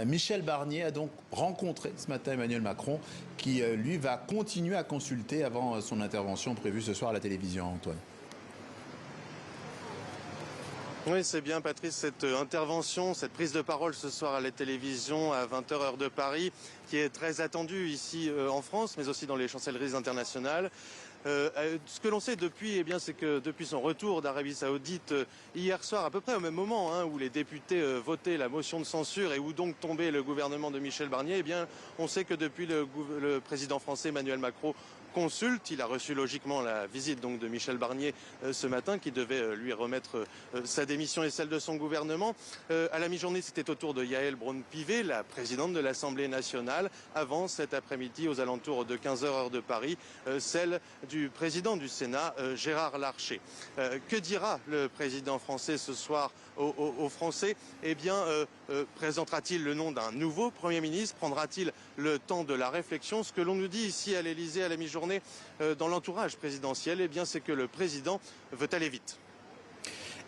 Michel Barnier a donc rencontré ce matin Emmanuel Macron qui, lui, va continuer à consulter avant son intervention prévue ce soir à la télévision, Antoine. Oui, c'est bien, Patrice, cette intervention, cette prise de parole ce soir à la télévision à 20h heure de Paris, qui est très attendue ici en France, mais aussi dans les chancelleries internationales. Ce que l'on sait depuis, c'est que depuis son retour d'Arabie Saoudite hier soir, à peu près au même moment où les députés votaient la motion de censure et où donc tombait le gouvernement de Michel Barnier, on sait que depuis le président français Emmanuel Macron consulte. Il a reçu logiquement la visite donc de Michel Barnier ce matin, qui devait lui remettre sa démission et celle de son gouvernement. À la mi-journée, c'était au tour de Yaël Braun-Pivet, la présidente de l'Assemblée nationale. Avant, cet après-midi, aux alentours de 15h heure de Paris, celle du président du Sénat, Gérard Larcher. Que dira le président français ce soir aux Français? Présentera-t-il le nom d'un nouveau Premier ministre? Prendra-t-il le temps de la réflexion? Ce que l'on nous dit ici à l'Élysée à la mi-journée, dans l'entourage présidentiel, c'est que le président veut aller vite.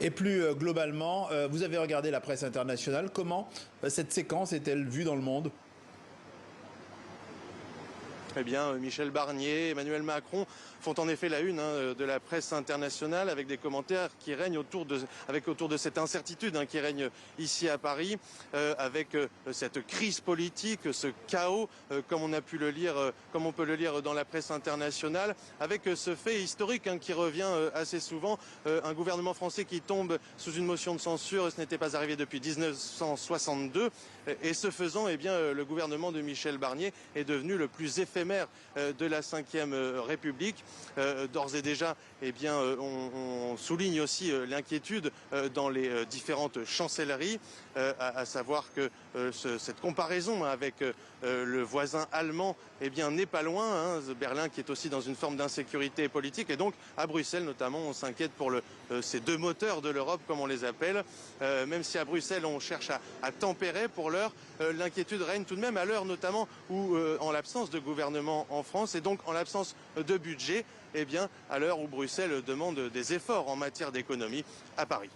Et plus globalement, vous avez regardé la presse internationale. Comment cette séquence est-elle vue dans le monde ? Michel Barnier, Emmanuel Macron font en effet la une de la presse internationale, avec des commentaires qui règnent autour de cette incertitude qui règne ici à Paris, avec cette crise politique, ce chaos, comme on peut le lire dans la presse internationale, avec ce fait historique qui revient assez souvent, un gouvernement français qui tombe sous une motion de censure. Ce n'était pas arrivé depuis 1962, et ce faisant, le gouvernement de Michel Barnier est devenu le plus éphémère de la Ve République. D'ores et déjà, on souligne aussi l'inquiétude dans les différentes chancelleries, à savoir que cette comparaison avec le voisin allemand n'est pas loin. Berlin qui est aussi dans une forme d'insécurité politique, et donc à Bruxelles notamment, on s'inquiète pour ces deux moteurs de l'Europe, comme on les appelle. Même si à Bruxelles on cherche à tempérer pour l'heure, l'inquiétude règne tout de même à l'heure notamment où, en l'absence de gouvernement en France et donc en l'absence de budget, à l'heure où Bruxelles demande des efforts en matière d'économie à Paris.